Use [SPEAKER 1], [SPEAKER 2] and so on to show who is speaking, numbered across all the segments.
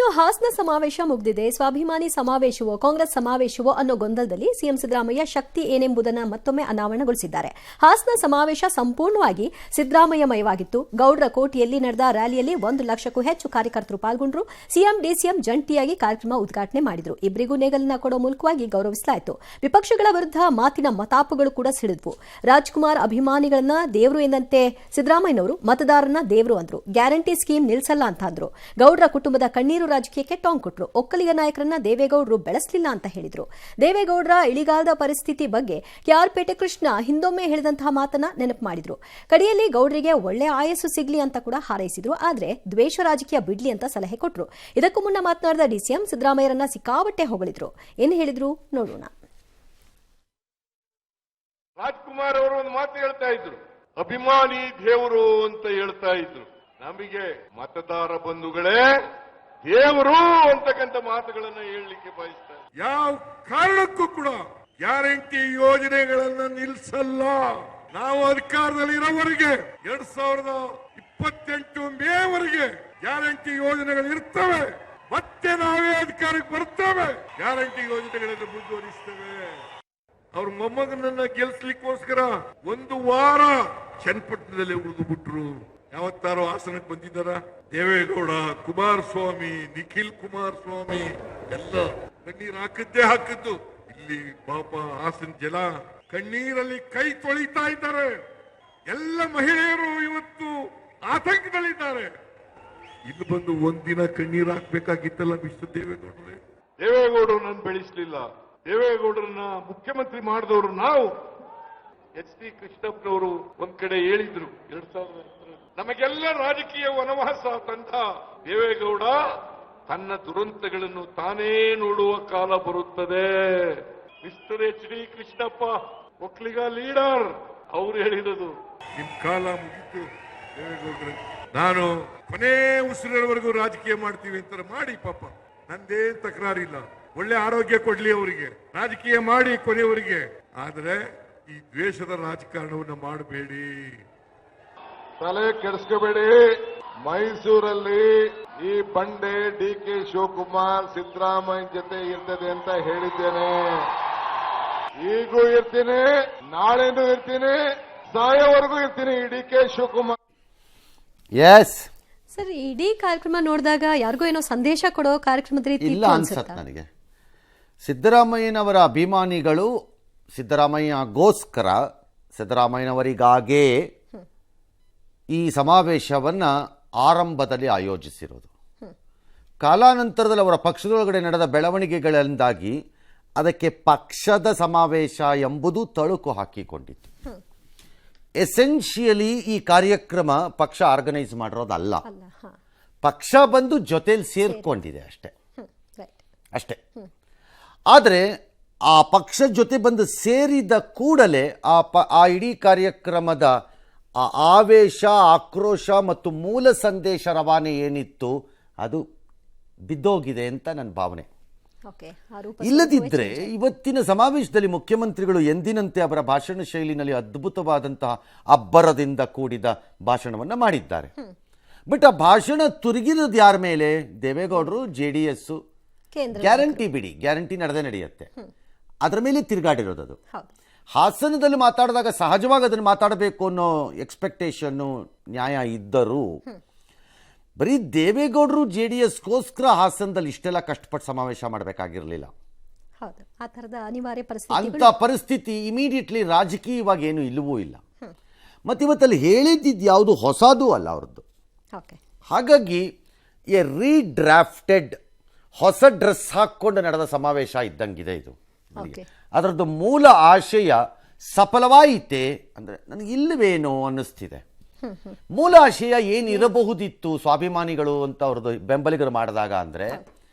[SPEAKER 1] ಇನ್ನು ಹಾಸನ ಸಮಾವೇಶ ಮುಗಿದಿದೆ. ಸ್ವಾಭಿಮಾನಿ ಸಮಾವೇಶವೋ ಕಾಂಗ್ರೆಸ್ ಸಮಾವೇಶವೋ ಅನ್ನೋ ಗೊಂದಲದಲ್ಲಿ ಸಿಎಂ ಸಿದ್ದರಾಮಯ್ಯ ಶಕ್ತಿ ಏನೆಂಬುದನ್ನು ಮತ್ತೊಮ್ಮೆ ಅನಾವರಣಗೊಳಿಸಿದ್ದಾರೆ. ಹಾಸನ ಸಮಾವೇಶ ಸಂಪೂರ್ಣವಾಗಿ ಸಿದ್ದರಾಮಯ್ಯಮಯವಾಗಿತ್ತು. ಗೌಡ್ರ ಕೋಟೆಯಲ್ಲಿ ನಡೆದ ರ್ಯಾಲಿಯಲ್ಲಿ 1 ಲಕ್ಷಕ್ಕೂ ಹೆಚ್ಚು ಕಾರ್ಯಕರ್ತರು ಪಾಲ್ಗೊಂಡರು. ಸಿಎಂ ಡಿಸಿಎಂ ಜಂಟಿಯಾಗಿ ಕಾರ್ಯಕ್ರಮ ಉದ್ಘಾಟನೆ ಮಾಡಿದರು. ಇಬ್ಬರಿಗೂ ನೇಗಲನ್ನ ಕೊಡೋ ಮೂಲಕವಾಗಿ ಗೌರವಿಸಲಾಯಿತು. ವಿಪಕ್ಷಗಳ ವಿರುದ್ಧ ಮಾತಿನ ಮತಾಪುಗಳು ಕೂಡ ಸಿಡಿದ್ವು. ರಾಜ್ಕುಮಾರ್ ಅಭಿಮಾನಿಗಳನ್ನ ದೇವರು ಎಂದಂತೆ ಸಿದ್ದರಾಮಯ್ಯನವರು ಮತದಾರನ ದೇವರು ಅಂದ್ರು. ಗ್ಯಾರಂಟಿ ಸ್ಕೀಮ್ ನಿಲ್ಲಿಸಲ್ಲ ಅಂತ ಅಂದ್ರು. ಗೌಡ್ರ ಕುಟುಂಬದ ಕಣ್ಣೀರು ರಾಜಕೀಯಕ್ಕೆ ಟಾಂಗ್ ಕೊಟ್ಟರು. ಒಕ್ಕಲಿಗ ನಾಯಕರನ್ನ ದೇವೇಗೌಡರು ಬೆಳೆಸಲಿಲ್ಲ ಅಂತ ಹೇಳಿದ್ರು. ದೇವೇಗೌಡರ ಇಳಿಗಾಲದ ಪರಿಸ್ಥಿತಿ ಬಗ್ಗೆ ಕೆಆರ್ಪೇಟೆ ಕೃಷ್ಣ ಹಿಂದೊಮ್ಮೆ ಹೇಳಿದಂತಹ ಮಾತನ್ನ ನೆನಪು ಮಾಡಿದ್ರು. ಕಡೆಯಲ್ಲಿ ಗೌಡರಿಗೆ ಒಳ್ಳೆ ಆಯಸ್ಸು ಸಿಗ್ಲಿ ಅಂತ ಕೂಡ ಹಾರೈಸಿದ್ರು. ಆದ್ರೆ ದ್ವೇಷ ರಾಜಕೀಯ ಬಿಡ್ಲಿ ಅಂತ ಸಲಹೆ ಕೊಟ್ಟರು. ಇದಕ್ಕೂ ಮುನ್ನ ಮಾತನಾಡಿದ ಡಿಸಿಎಂ ಸಿದ್ದರಾಮಯ್ಯರನ್ನ ಸಿಕ್ಕಾಬಟ್ಟೆ ಹೊಗಳಿದ್ರು. ಏನು ಹೇಳಿದ್ರು ನೋಡೋಣ.
[SPEAKER 2] ರಾಜ್ಕುಮಾರ್ ಅವರು ಒಂದು ಮಾತು ಹೇಳ್ತಾ ಇದ್ರು, ಅಭಿಮಾನಿ ದೇವರು ಅಂತ ಹೇಳ್ತಾ ಇದ್ರು. ನಮಗೆ ಮತದಾರ ಬಂಧುಗಳೇ ದೇವರು ಅಂತಕ್ಕಂಥ ಮಾತುಗಳನ್ನು ಹೇಳಲಿಕ್ಕೆ ಬಯಸ್ತಾರೆ.
[SPEAKER 3] ಯಾವ ಕಾರಣಕ್ಕೂ ಕೂಡ ಗ್ಯಾರಂಟಿ ಯೋಜನೆಗಳನ್ನ ನಿಲ್ಲಿಸಲ್ಲ. ನಾವು ಅಧಿಕಾರದಲ್ಲಿ ಇರೋವರೆಗೆ 2028 ಮೇವರೆಗೆ ಗ್ಯಾರಂಟಿ ಯೋಜನೆಗಳು ಇರ್ತವೆ. ಮತ್ತೆ ನಾವೇ ಅಧಿಕಾರಕ್ಕೆ ಬರ್ತೇವೆ, ಗ್ಯಾರಂಟಿ ಯೋಜನೆಗಳನ್ನು ಮುಂದುವರಿಸ್ತೇವೆ. ಅವ್ರ ಮೊಮ್ಮಗನನ್ನ ಗೆಲ್ಸ್ಲಿಕ್ಕೋಸ್ಕರ 1 ವಾರ ಚನ್ನಪಟ್ಟಣದಲ್ಲಿ ಉಳಿದು ಬಿಟ್ರು. ಯಾವತ್ತಾರು ಹಾಸನಕ್ಕೆ ಬಂದಿದ್ದಾರ? ದೇವೇಗೌಡ, ಕುಮಾರಸ್ವಾಮಿ, ನಿಖಿಲ್ ಕುಮಾರಸ್ವಾಮಿ ಎಲ್ಲ ಕಣ್ಣೀರು ಹಾಕಿದ್ದು. ಇಲ್ಲಿ ಪಾಪ ಹಾಸನ ಜನ ಕಣ್ಣೀರಲ್ಲಿ ಕೈ ತೊಳಿತಾ ಇದ್ದಾರೆ. ಎಲ್ಲ ಮಹಿಳೆಯರು ಇವತ್ತು ಆತಂಕದಲ್ಲಿದ್ದಾರೆ. ಇಲ್ಲಿ ಬಂದು ಒಂದಿನ ಕಣ್ಣೀರು ಹಾಕ್ಬೇಕಾಗಿತ್ತಲ್ಲ ಮಿಸ್ಟರ್ ದೇವೇಗೌಡರೇ.
[SPEAKER 2] ದೇವೇಗೌಡರನ್ನ ಬೆಳೆಸಲಿಲ್ಲ. ದೇವೇಗೌಡರನ್ನ ಮುಖ್ಯಮಂತ್ರಿ ಮಾಡಿದವರು ನಾವು. ಎಚ್.ಡಿ. ಕೃಷ್ಣಪ್ಪನವರು ಒಂದ್ ಕಡೆ ಹೇಳಿದ್ರು 2000 ನಮಗೆಲ್ಲ ರಾಜಕೀಯ ವನವಾಸ ತಂದ ದೇವೇಗೌಡ ತನ್ನ ದುರಂತಗಳನ್ನು ತಾನೇ ನೋಡುವ ಕಾಲ ಬರುತ್ತದೆ. Mister H D. Krishnappa Vokkaliga leader ಅವರು ಹೇಳಿರೋದು.
[SPEAKER 3] ನಿಮ್ ಕಾಲ ಮುಗಿತು ದೇವೇಗೌಡರು. ನಾನು ಕೊನೆ ಉಸಿರಿನವರೆಗೂ ರಾಜಕೀಯ ಮಾಡ್ತೀವಿ ಅಂತ ಮಾಡಿ ಪಾಪ, ನಂದೇನ್ ತಕರಾರಿಲ್ಲ. ಒಳ್ಳೆ ಆರೋಗ್ಯ ಕೊಡ್ಲಿ ಅವರಿಗೆ, ರಾಜಕೀಯ ಮಾಡಿ ಕೊನೆಯವರಿಗೆ. ಆದ್ರೆ ಈ ದ್ವೇಷದ ರಾಜಕಾರಣವನ್ನು ಮಾಡಬೇಡಿ,
[SPEAKER 2] ತಲೆ ಕೆಡಿಸ್ಕೋಬೇಡಿ. ಮೈಸೂರಲ್ಲಿ ಈ ಬಂಡೆ ಡಿ.ಕೆ. ಶಿವಕುಮಾರ್ ಸಿದ್ದರಾಮಯ್ಯ ಜೊತೆ ಇರ್ತದೆ ಅಂತ ಹೇಳಿದ್ದೇನೆ. ಈಗೂ ಇರ್ತೀನಿ, ನಾಳೆನೂ ಇರ್ತೀನಿ, ಸಾಯೋವರೆಗೂ ಇರ್ತೀನಿ ಡಿ.ಕೆ. ಶಿವಕುಮಾರ್.
[SPEAKER 4] ಎಸ್
[SPEAKER 1] ಸರ್, ಇಡೀ ಕಾರ್ಯಕ್ರಮ ನೋಡಿದಾಗ ಯಾರಿಗೂ ಏನೋ ಸಂದೇಶ ಕೊಡೋ ಕಾರ್ಯಕ್ರಮದ ರೀತಿ
[SPEAKER 4] ಇಲ್ಲ ಅನ್ಸತ್ತೆ ನನಗೆ. ಸಿದ್ದರಾಮಯ್ಯನವರ ಅಭಿಮಾನಿಗಳು ಸಿದ್ದರಾಮಯ್ಯಗೋಸ್ಕರ, ಸಿದ್ದರಾಮಯ್ಯನವರಿಗಾಗೇ ಈ ಸಮಾವೇಶವನ್ನು ಆರಂಭದಲ್ಲಿ ಆಯೋಜಿಸಿರೋದು. ಕಾಲಾನಂತರದಲ್ಲಿ ಅವರ ಪಕ್ಷದೊಳಗಡೆ ನಡೆದ ಬೆಳವಣಿಗೆಗಳಿಂದಾಗಿ ಅದಕ್ಕೆ ಪಕ್ಷದ ಸಮಾವೇಶ ಎಂಬುದು ತಳುಕು ಹಾಕಿಕೊಂಡಿತ್ತು. ಎಸೆನ್ಷಿಯಲಿ ಈ ಕಾರ್ಯಕ್ರಮ ಪಕ್ಷ ಆರ್ಗನೈಸ್ ಮಾಡಿರೋದಲ್ಲ, ಪಕ್ಷ ಬಂದು ಜೊತೆಲಿ ಸೇರ್ಕೊಂಡಿದೆ ಅಷ್ಟೇ. ಆದರೆ ಆ ಪಕ್ಷ ಜೊತೆ ಬಂದು ಸೇರಿದ ಕೂಡಲೇ ಆ ಇಡೀ ಕಾರ್ಯಕ್ರಮದ ಆ ಆವೇಶ, ಆಕ್ರೋಶ ಮತ್ತು ಮೂಲ ಸಂದೇಶ ರವಾನೆ ಏನಿತ್ತು ಅದು ಬಿದ್ದೋಗಿದೆ ಅಂತ ನನ್ನ ಭಾವನೆ. ಇಲ್ಲದಿದ್ದರೆ ಇವತ್ತಿನ ಸಮಾವೇಶದಲ್ಲಿ ಮುಖ್ಯಮಂತ್ರಿಗಳು ಎಂದಿನಂತೆ ಅವರ ಭಾಷಣ ಶೈಲಿನಲ್ಲಿ ಅದ್ಭುತವಾದಂತಹ ಅಬ್ಬರದಿಂದ ಕೂಡಿದ ಭಾಷಣವನ್ನು ಮಾಡಿದ್ದಾರೆ. ಬಟ್ ಆ ಭಾಷಣ ತುರುಗಿರೋದು ಯಾರ ಮೇಲೆ? ದೇವೇಗೌಡರು, JDS. ಗ್ಯಾರಂಟಿ ಬಿಡಿ, ಗ್ಯಾರಂಟಿ ನಡೆಯುತ್ತೆ, ಅದರ ಮೇಲೆ ತಿರುಗಾಡಿರೋದು ಅದು. ಹಾಸನದಲ್ಲಿ ಮಾತಾಡಿದಾಗ ಸಹಜವಾಗಿ ಅದನ್ನು ಮಾತಾಡಬೇಕು ಅನ್ನೋ ಎಕ್ಸ್ಪೆಕ್ಟೇಷನ್ನು ನ್ಯಾಯ ಇದ್ದರೂ ಬರೀ ದೇವೇಗೌಡರು JDSಗೋಸ್ಕರ ಹಾಸನದಲ್ಲಿ ಇಷ್ಟೆಲ್ಲ ಕಷ್ಟಪಟ್ಟು ಸಮಾವೇಶ ಮಾಡಬೇಕಾಗಿರಲಿಲ್ಲ. ಅಂಥ ಪರಿಸ್ಥಿತಿ ಇಮಿಡಿಯೇಟ್ಲಿ ರಾಜಕೀಯವಾಗಿ ಏನು ಇಲ್ಲವೂ ಇಲ್ಲ. ಮತ್ತು ಇವತ್ತಲ್ಲಿ ಹೇಳಿದ್ದು ಯಾವುದು ಹೊಸದೂ ಅಲ್ಲ ಅವ್ರದ್ದು. ಹಾಗಾಗಿ ಎ ರೀಡ್ರಾಫ್ಟೆಡ್ ಹೊಸ ಡ್ರೆಸ್ ಹಾಕ್ಕೊಂಡು ನಡೆದ ಸಮಾವೇಶ ಇದ್ದಂಗಿದೆ ಇದು. ಅದರದ್ದು ಮೂಲ ಆಶಯ ಸಫಲವಾಯಿತೆ ಅಂದರೆ ನನಗಿಲ್ಲವೇನೋ ಅನ್ನಿಸ್ತಿದೆ. ಮೂಲ ಆಶಯ ಏನಿರಬಹುದಿತ್ತು ಸ್ವಾಭಿಮಾನಿಗಳು ಅಂತ ಅವ್ರದ್ದು ಬೆಂಬಲಿಗರು ಮಾಡಿದಾಗ ಅಂದರೆ,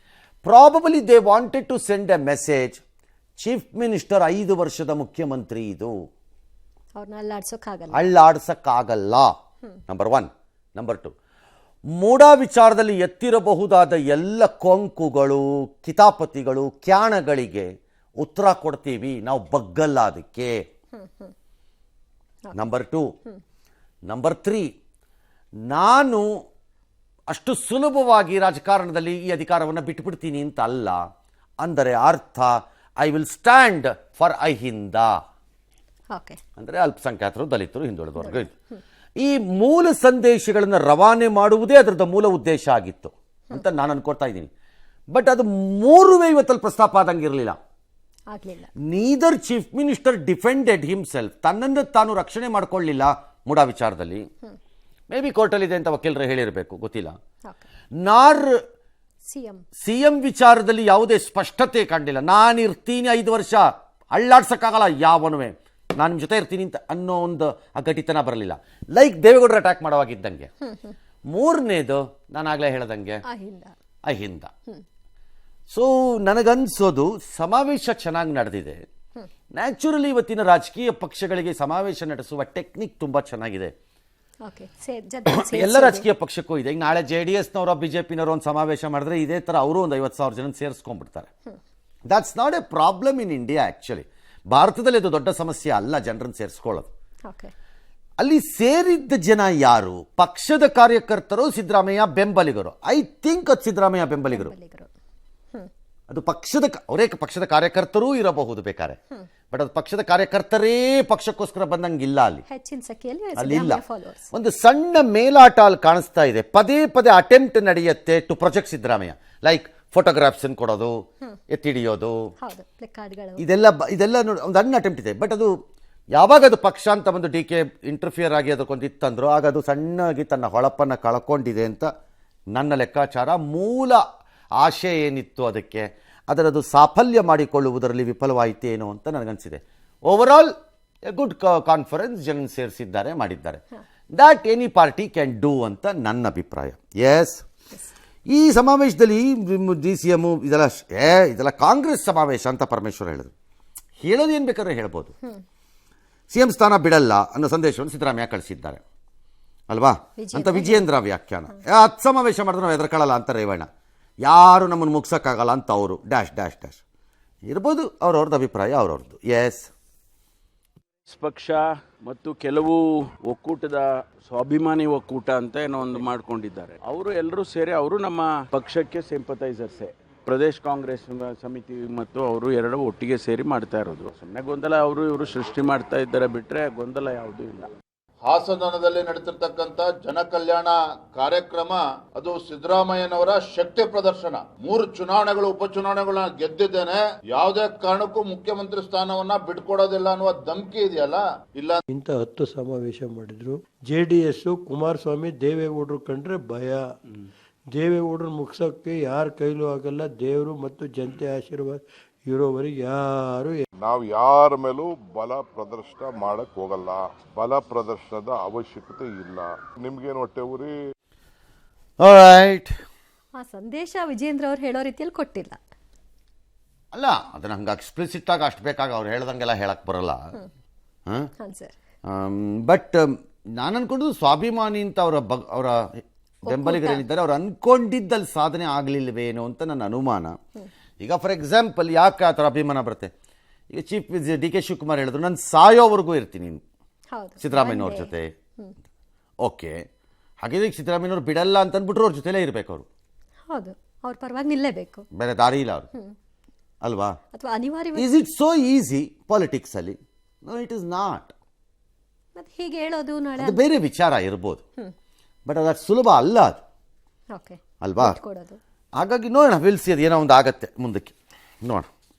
[SPEAKER 4] probably they wanted to send a message, chief minister 5 ವರ್ಷದ ಮುಖ್ಯಮಂತ್ರಿ, ಇದು ಅಳ್ಳಾಡ್ಸಕ್ಕಾಗಲ್ಲ. ನಂಬರ್ 1. ನಂಬರ್ 2, ಮೂಡಾ ವಿಚಾರದಲ್ಲಿ ಎತ್ತಿರಬಹುದಾದ ಎಲ್ಲ ಕೊಂಕುಗಳು, ಕಿತಾಪತಿಗಳು, ಕ್ಯಾಣಗಳಿಗೆ ಉತ್ತರ ಕೊಡ್ತೀವಿ, ನಾವು ಬಗ್ಗಲ್ಲ ಅದಕ್ಕೆ. ನಂಬರ್ 2. ನಂಬರ್ 3, ನಾನು ಅಷ್ಟು ಸುಲಭವಾಗಿ ರಾಜಕಾರಣದಲ್ಲಿ ಈ ಅಧಿಕಾರವನ್ನು ಬಿಟ್ಟುಬಿಡ್ತೀನಿ ಅಂತ ಅಲ್ಲ. ಅಂದರೆ ಅರ್ಥ I will stand for Ahinda,
[SPEAKER 1] okay,
[SPEAKER 4] ಅಂದರೆ ಅಲ್ಪಸಂಖ್ಯಾತರು, ದಲಿತರು, ಹಿಂದುಳಿದ ವರ್ಗ. ಈ ಮೂಲ ಸಂದೇಶಗಳನ್ನು ರವಾನೆ ಮಾಡುವುದೇ ಅದರದ ಮೂಲ ಉದ್ದೇಶ ಆಗಿತ್ತು ಅಂತ ನಾನು ಅನ್ಕೊಳ್ತಾ ಇದ್ದೀನಿ. ಬಟ್ ಅದು ಮೂರುವೇ ಇವತ್ತಲ್ಲಿ ಪ್ರಸ್ತಾಪ ಆದಂಗೆ ಇರಲಿಲ್ಲ.
[SPEAKER 1] ಆಗ್ಲಿಲ್ಲ.
[SPEAKER 4] Neither chief minister defended himself, ತನ್ನನ್ನು ತಾನು ರಕ್ಷಣೆ ಮಾಡ್ಕೊಳ್ಳಿಲ್ಲ ಮುಡಾ ವಿಚಾರದಲ್ಲಿ. ಮೇ ಬಿ ಕೋರ್ಟಲ್ಲಿದೆ ಅಂತ ವಕೀಲರು ಹೇಳಿರಬೇಕು, ಗೊತ್ತಿಲ್ಲ. ನಾರ್ ಸಿಎಂ ವಿಚಾರದಲ್ಲಿ ಯಾವುದೇ ಸ್ಪಷ್ಟತೆ ಕಂಡಿಲ್ಲ. ನಾನು ಇರ್ತೀನಿ 5 ವರ್ಷ, ಅಳ್ಳಾಡ್ಸಕ್ಕಾಗಲ್ಲ ಯಾವನುವೆ, ನಾನು ನಿಮ್ಮ ಜೊತೆ ಇರ್ತೀನಿ ಅಂತ ಅನ್ನೋ ಒಂದು ಗಟ್ಟಿತನ ಬರಲಿಲ್ಲ. ಲೈಕ್ ದೇವೇಗೌಡರು ಅಟ್ಯಾಕ್ ಮಾಡೋವಾಗಿದ್ದಂಗೆ. ಮೂರನೇದು ನಾನು ಆಗಲೇ ಹೇಳ್ದಂಗೆ ಅಹಿಂದ. ಸೊ ನನಗನ್ಸೋದು ಸಮಾವೇಶ ಚೆನ್ನಾಗಿ ನಡೆದಿದೆ. ನ್ಯಾಚುರಲಿ ಇವತ್ತಿನ ರಾಜಕೀಯ ಪಕ್ಷಗಳಿಗೆ ಸಮಾವೇಶ ನಡೆಸುವ ಟೆಕ್ನಿಕ್ ತುಂಬಾ ಚೆನ್ನಾಗಿದೆ. ಎಲ್ಲ ರಾಜಕೀಯ ಪಕ್ಷಕ್ಕೂ ಇದೆ. ಈಗ ನಾಳೆ JDSನವರು BJPನವರು ಒಂದು ಸಮಾವೇಶ ಮಾಡಿದ್ರೆ ಇದೇ ತರ ಅವರು ಒಂದು 50,000 ಜನ ಸೇರಿಸ್ಕೊಂಡ್ಬಿಡ್ತಾರೆ. That's not a problem in India. Actually ಭಾರತದಲ್ಲಿ ಅದು ದೊಡ್ಡ ಸಮಸ್ಯೆ ಅಲ್ಲ ಜನರನ್ನು ಸೇರಿಸ್ಕೊಳ್ಳೋದು. ಅಲ್ಲಿ ಸೇರಿದ್ದ ಜನ ಯಾರು? ಪಕ್ಷದ ಕಾರ್ಯಕರ್ತರು, ಸಿದ್ದರಾಮಯ್ಯ ಬೆಂಬಲಿಗರು. ಐ ಥಿಂಕ್ ಅದು ಸಿದ್ದರಾಮಯ್ಯ ಬೆಂಬಲಿಗರು. ಅದು ಅವರೇ ಪಕ್ಷದ ಕಾರ್ಯಕರ್ತರೂ ಇರಬಹುದು ಬೇಕಾರೆ, ಬಟ್ ಅದು ಪಕ್ಷದ ಕಾರ್ಯಕರ್ತರೇ ಪಕ್ಷಕ್ಕೋಸ್ಕರ ಬಂದಂಗಿಲ್ಲ. ಅಲ್ಲಿ ಇಲ್ಲ. ಒಂದು ಸಣ್ಣ ಮೇಲಾಟ ಅಲ್ಲಿ ಕಾಣಿಸ್ತಾ ಇದೆ. ಪದೇ ಪದೇ ಅಟೆಂಪ್ಟ್ ನಡೆಯುತ್ತೆ to project Siddaramaiah, like photographs ಕೊಡೋದು, ಎತ್ತಿಡಿಯೋದು, ಇದೆಲ್ಲ ಒಂದು ಸಣ್ಣ ಅಟೆಂಪ್ಟ್ ಇದೆ. ಬಟ್ ಅದು ಯಾವಾಗ ಅದು ಪಕ್ಷ ಅಂತ ಒಂದು DK ಇಂಟರ್ಫಿಯರ್ ಆಗಿ ಅದಕ್ಕೊಂದು ಇತ್ತಂದ್ರು, ಆಗ ಅದು ಸಣ್ಣಾಗಿ ತನ್ನ ಹೊಳಪನ್ನು ಕಳ್ಕೊಂಡಿದೆ ಅಂತ ನನ್ನ ಲೆಕ್ಕಾಚಾರ. ಮೂಲ ಆಶೆ ಏನಿತ್ತು ಅದರದು ಸಾಫಲ್ಯ ಮಾಡಿಕೊಳ್ಳುವುದರಲ್ಲಿ ವಿಫಲವಾಯಿತೇನೋ ಅಂತ ನನಗನ್ಸಿದೆ. Over all a good conference, ಜನ ಸೇರಿಸಿದ್ದಾರೆ, ಮಾಡಿದ್ದಾರೆ. That any party can do ಅಂತ ನನ್ನ ಅಭಿಪ್ರಾಯ. ಎಸ್, ಈ ಸಮಾವೇಶದಲ್ಲಿ DCM ಇದೆಲ್ಲ ಕಾಂಗ್ರೆಸ್ ಸಮಾವೇಶ ಅಂತ ಪರಮೇಶ್ವರ್ ಹೇಳಿದ್ರು. ಹೇಳೋದು ಏನು ಬೇಕಾದ್ರೆ ಹೇಳ್ಬೋದು. CM ಸ್ಥಾನ ಬಿಡಲ್ಲ ಅನ್ನೋ ಸಂದೇಶವನ್ನು ಸಿದ್ದರಾಮಯ್ಯ ಕಳಿಸಿದ್ದಾರೆ ಅಲ್ವಾ ಅಂತ ವಿಜಯೇಂದ್ರ ವ್ಯಾಖ್ಯಾನ. 10 ಸಮಾವೇಶ ಮಾಡಿದ್ರೆ ನಾವು ಎದುರ್ಕೊಳ್ಳಲ್ಲ ಅಂತ ರೇವಣ್ಣ. ಯಾರು ನಮ್ಮನ್ನು ಮುಗ್ಸೋಕ್ಕಾಗಲ್ಲ ಅಂತ ಅವರು ಡ್ಯಾಶ್ ಡ್ಯಾಶ್ ಡ್ಯಾಶ್ ಇರ್ಬೋದು. ಅವ್ರವ್ರದ್ದು ಅಭಿಪ್ರಾಯ ಅವ್ರವ್ರದ್ದು. ಎಸ್,
[SPEAKER 5] ಪಕ್ಷ ಮತ್ತು ಕೆಲವು ಒಕ್ಕೂಟದ ಸ್ವಾಭಿಮಾನಿ ಒಕ್ಕೂಟ ಅಂತ ಏನೋ ಒಂದು ಮಾಡ್ಕೊಂಡಿದ್ದಾರೆ. ಅವರು ಎಲ್ಲರೂ ಸೇರಿ ಅವರು ನಮ್ಮ ಪಕ್ಷಕ್ಕೆ ಸಿಂಪತೈಸರ್ಸೇ. ಪ್ರದೇಶ್ ಕಾಂಗ್ರೆಸ್ ಸಮಿತಿ ಮತ್ತು ಅವರು ಎರಡು ಒಟ್ಟಿಗೆ ಸೇರಿ ಮಾಡ್ತಾ ಇರೋದು. ಸುಮ್ಮನೆ ಗೊಂದಲ ಅವರು ಇವರು ಸೃಷ್ಟಿ ಮಾಡ್ತಾ ಇದ್ದಾರೆ, ಬಿಟ್ಟರೆ ಗೊಂದಲ ಯಾವುದೂ ಇಲ್ಲ.
[SPEAKER 6] ಹಾಸನದಲ್ಲಿ ನಡೆತಿರ್ತಕ್ಕಂಥ ಜನಕಲ್ಯಾಣ ಕಾರ್ಯಕ್ರಮ ಅದು ಸಿದ್ದರಾಮಯ್ಯನವರ ಶಕ್ತಿ ಪ್ರದರ್ಶನ. 3 ಚುನಾವಣೆಗಳು ಉಪಚುನಾವಣೆಗಳನ್ನ ಗೆದ್ದಿದ್ದೇನೆ, ಯಾವುದೇ ಕಾರಣಕ್ಕೂ ಮುಖ್ಯಮಂತ್ರಿ ಸ್ಥಾನವನ್ನ ಬಿಟ್ಕೊಡೋದಿಲ್ಲ ಅನ್ನುವ ಧಮಕಿ ಇದೆಯಲ್ಲ, ಇಲ್ಲ.
[SPEAKER 7] ಇಂಥ 10 ಸಮಾವೇಶ ಮಾಡಿದ್ರು. JDS ಕುಮಾರಸ್ವಾಮಿ ದೇವೇಗೌಡರು ಕಂಡ್ರೆ ಭಯ. ದೇವೇಗೌಡರು ಮುಗಿಸೋಕ್ಕೆ ಯಾರ ಕೈಲೂ ಆಗಲ್ಲ. ದೇವರು ಮತ್ತು ಜನತೆ ಆಶೀರ್ವಾದ ಇರೋವರೆಗೆ ಯಾರು
[SPEAKER 2] ನಾವು ಯಾರ ಮೇಲೂ ಬಲ ಪ್ರದರ್ಶನ ಮಾಡಕ್ ಹೋಗಲ್ಲ. ಬಲ ಪ್ರದರ್ಶನದ ಅವಶ್ಯಕತೆ ಇಲ್ಲ. ನಿಮ್ಗೇನು ಹೊಟ್ಟೆ ಊರಿ?
[SPEAKER 1] ಆ ಸಂದೇಶ ವಿಜೇಂದ್ರ ಅವ್ರು ಹೇಳೋ ರೀತಿಯಲ್ಲಿ ಕೊಟ್ಟಿಲ್ಲ
[SPEAKER 4] ಅಲ್ಲ. ಅದನ್ನ ಹಂಗೆ ಎಕ್ಸ್ಪ್ಲಿಸಿಟ್ ಆಗಿ ಅಷ್ಟು ಬೇಕಾಗ ಅವ್ರು ಹೇಳ್ದಂಗೆಲ್ಲ ಹೇಳಕ್ ಬರಲ್ಲ. ಬಟ್ ನಾನು ಅನ್ಕೊಂಡು ಸ್ವಾಭಿಮಾನಿ ಅಂತ ಅವರ ಬೆಂಬಲಿಗರೇನಿದ್ದಾರೆ ಅವ್ರು ಅನ್ಕೊಂಡಿದ್ದಲ್ಲಿ ಸಾಧನೆ ಆಗ್ಲಿಲ್ವೇನೋ ಅಂತ ನನ್ನ ಅನುಮಾನ. ಈಗ ಫಾರ್ ಎಕ್ಸಾಂಪಲ್ ಯಾಕೆ ಆ ಥರ ಅಭಿಮಾನ ಬರುತ್ತೆ? ಈಗ ಚೀಫ್ DK ಶಿವಕುಮಾರ್ ಹೇಳಿದ್ರು, ನಾನು ಸಾಯೋವರೆಗೂ ಇರ್ತೀನಿ ಸಿದ್ದರಾಮಯ್ಯನವ್ರ ಜೊತೆ. ಓಕೆ, ಹಾಗಿದ್ರೆ ಈಗ ಸಿದ್ದರಾಮಯ್ಯನವ್ರು ಬಿಡಲ್ಲ ಅಂತ ಅಂದ್ಬಿಟ್ರು ಅವ್ರ ಜೊತೆಲೇ ಇರಬೇಕು ಅವರು.
[SPEAKER 1] ಹೌದು, ಅವ್ರ ಪರವಾಗಿ ನಿಲ್ಲೇಬೇಕು,
[SPEAKER 4] ಬೇರೆ ದಾರಿ ಇಲ್ಲ ಅವರು ಅಲ್ವಾ?
[SPEAKER 1] ಅಥವಾ ಅನಿವಾರ್ಯ.
[SPEAKER 4] Is it so easy politics ಅಲ್ಲಿ? No, it is not.
[SPEAKER 1] ಮತ್ತೆ ಹೀಗೆ ಹೇಳೋದು ನಾಳೆ
[SPEAKER 4] ಅದು ಬೇರೆ ವಿಚಾರ ಇರ್ಬೋದು, ಬಟ್ ಅದು ಸುಲಭ ಅಲ್ಲ ಅದು, ಅಲ್ವಾ? ಹಾಗಾಗಿ ನೋಡೋಣ, ವಿಲ್ಸಿ ಅದು ಏನೋ ಒಂದು ಆಗತ್ತೆ ಮುಂದಕ್ಕೆ, ನೋಡೋಣ.